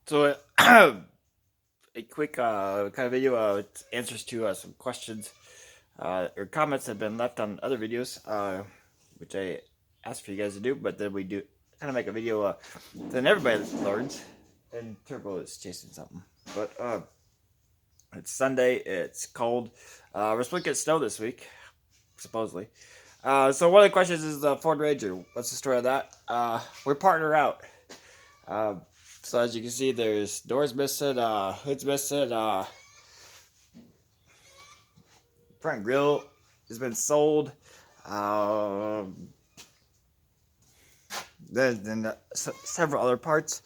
So, a quick kind of video with answers to some questions or comments that have been left on other videos, which I asked for you guys to do, but then we do kind of make a video then everybody learns. And Turbo is chasing something. But it's Sunday, it's cold. We're supposed to get snow this week, supposedly. So one of the questions is the Ford Ranger. What's the story of that? We're partner out. Uh, so as you can see, there's doors missing, hood's missing, front grill has been sold. Then several other parts.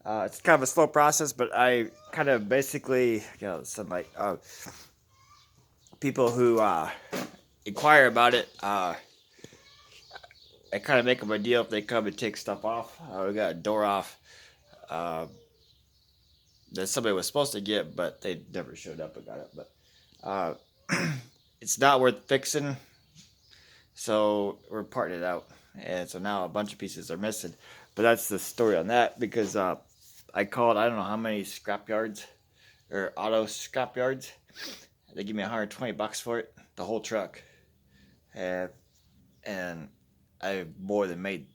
It's kind of a slow process, but I kind of basically, some like people who inquire about it. I kind of make them a deal if they come and take stuff off. We got a door off that somebody was supposed to get, but they never showed up and got it. But it's not worth fixing, so we're parting it out. And so now a bunch of pieces are missing. But that's the story on that because I called I don't know how many scrap yards or auto scrap yards. They give me $120 for it, the whole truck, and I more than made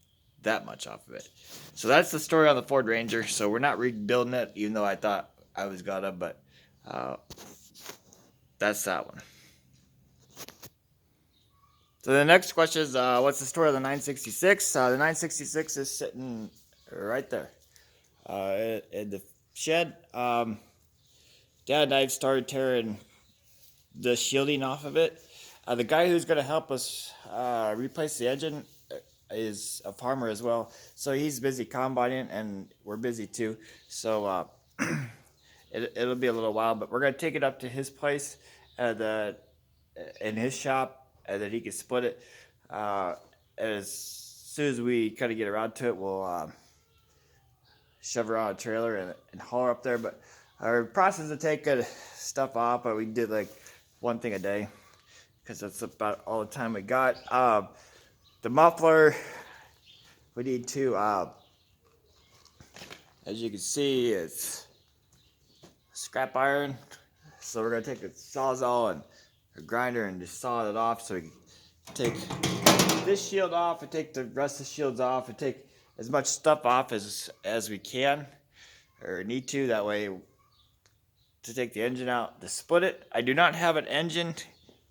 that much off of it. So that's the story on the Ford Ranger. So we're not rebuilding it, even though I thought I was gonna, but that's that one. So the next question is, what's the story of the 966? The 966 is sitting right there in the shed. Dad and I started tearing the shielding off of it. The guy who's going to help us replace the engine is a farmer as well. So he's busy combining, and we're busy too. So it'll be a little while, but we're going to take it up to his place in his shop, and then he can split it. As soon as we kind of get around to it, we'll shove her on a trailer and haul her up there. But our process of taking stuff off, but we did like one thing a day because that's about all the time we got. The muffler, we need to, as you can see, it's scrap iron. So we're gonna take a sawzall and a grinder and just saw it off so we can take this shield off and take the rest of the shields off and take as much stuff off as we can or need to. That way, to take the engine out to split it. I do not have an engine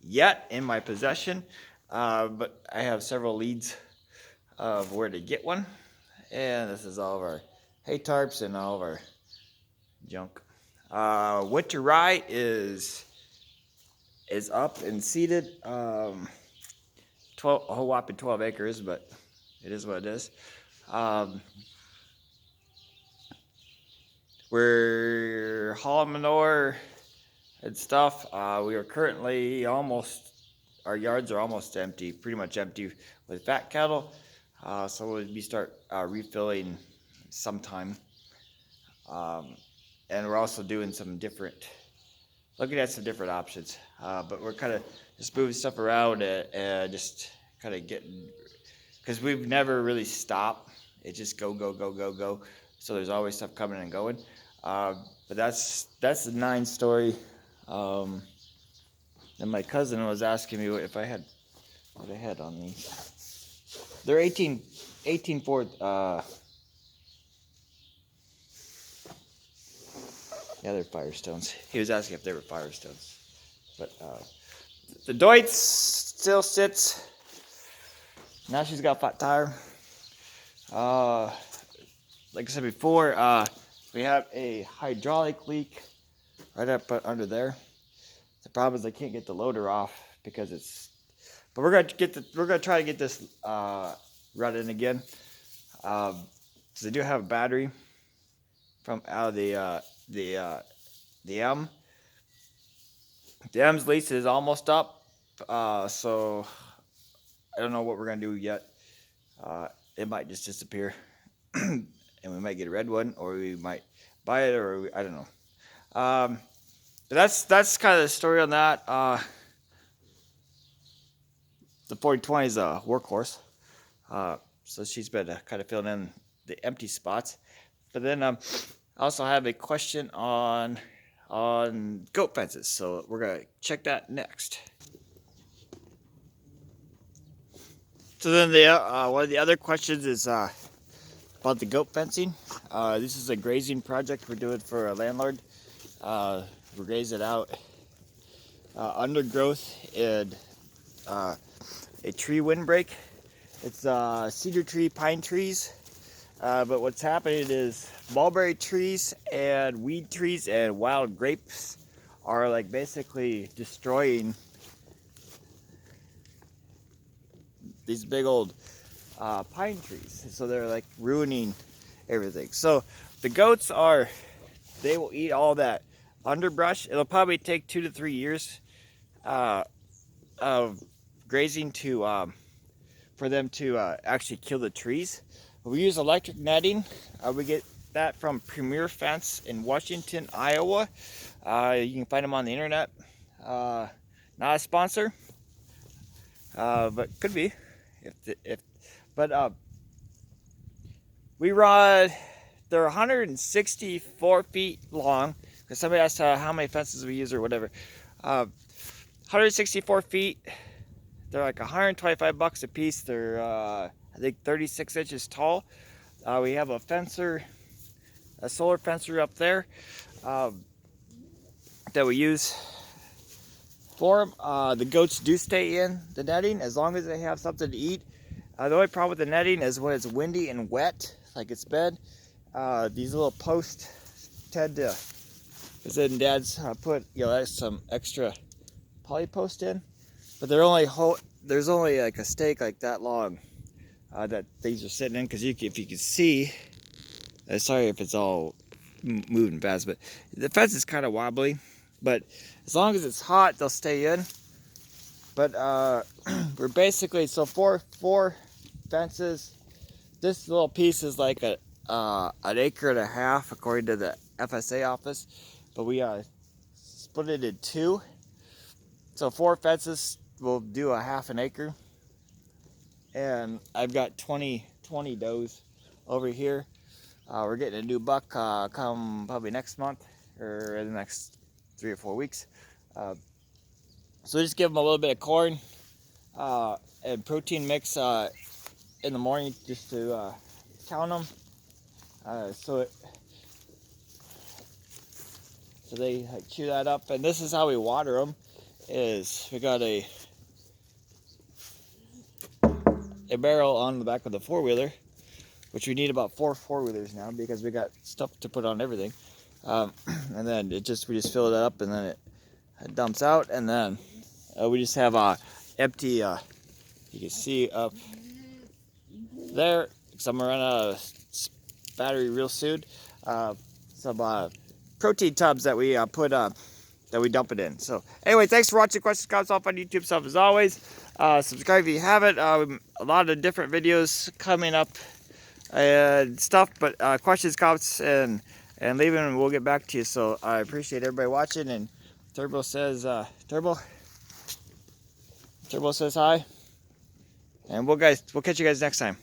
yet in my possession, but I have several leads of where to get one. And this is all of our hay tarps and all of our junk. Winter rye is up and seeded. 12, a whole whopping 12 acres, but it is what it is. We're hauling manure and stuff. We are currently our yards are almost empty, pretty much empty with fat cattle. So we'll start refilling sometime. And we're also doing looking at some different options. But we're kind of just moving stuff around and just kind of getting, because we've never really stopped. It just go, go, go, go, go. So there's always stuff coming and going. But that's the 9 story. And my cousin was asking me what I had on these. They're 18 Ford. Yeah, they're Firestones. He was asking if they were Firestones. But the Deutz still sits. Now she's got a flat tire. Like I said before, we have a hydraulic leak right up under there. The problem is I can't get the loader off because it's. But we're gonna try to get this running again. So they do have a battery from out of the M. The M's lease is almost up, so I don't know what we're gonna do yet. It might just disappear, and we might get a red one, or we might buy it, or I don't know. But that's kind of the story on that. The 4020 is a workhorse, so she's been kind of filling in the empty spots. But then I also have a question on goat fences, so we're gonna check that next. So then one of the other questions is about the goat fencing. This is a grazing project we're doing for a landlord. We graze it out. Undergrowth and a tree windbreak. It's cedar tree, pine trees. But what's happening is mulberry trees and weed trees and wild grapes are like basically destroying these big old pine trees. So they're like ruining everything. So the goats they will eat all that underbrush. It'll probably take 2 to 3 years of grazing for them to actually kill the trees. We use electric netting. We get that from Premier Fence in Washington, Iowa. You can find them on the internet. Not a sponsor, but could be. We run. They're 164 feet long. Because somebody asked how many fences we use or whatever. 164 feet. They're like $125 a piece. They're I think 36 inches tall. We have a fencer, a solar fencer up there that we use for them. The goats do stay in the netting as long as they have something to eat. The only problem with the netting is when it's windy and wet, like it's been. These little posts tend to, because then Dad's put some extra poly post in, but there's only like a stake like that long that these are sitting in. Because if you can see, sorry if it's all moving fast, but the fence is kind of wobbly. But as long as it's hot, they'll stay in. But we're basically, so four fences. This little piece is like an acre and a half according to the FSA office, but we split it in 2. So 4 fences will do a half an acre, and I've got 20 does over here. We're getting a new buck come probably next month or in the next 3 or 4 weeks. So just give them a little bit of corn and protein mix in the morning just to count them. So they chew that up. And this is how we water them. Is we got a barrel on the back of the 4-wheeler, which we need about 4 4-wheelers now because we got stuff to put on everything. And then we just fill it up, and then it dumps out, and then we just have empty. You can see up there, because I'm gonna run out of battery real soon. Some protein tubs that we that we dump it in. So anyway, thanks for watching Questions Comments Off on YouTube stuff as always. Subscribe if you haven't. A lot of different videos coming up and stuff, but questions, comments, and leaving, and we'll get back to you. So I appreciate everybody watching. And Turbo says Turbo says hi, and we'll catch you guys next time.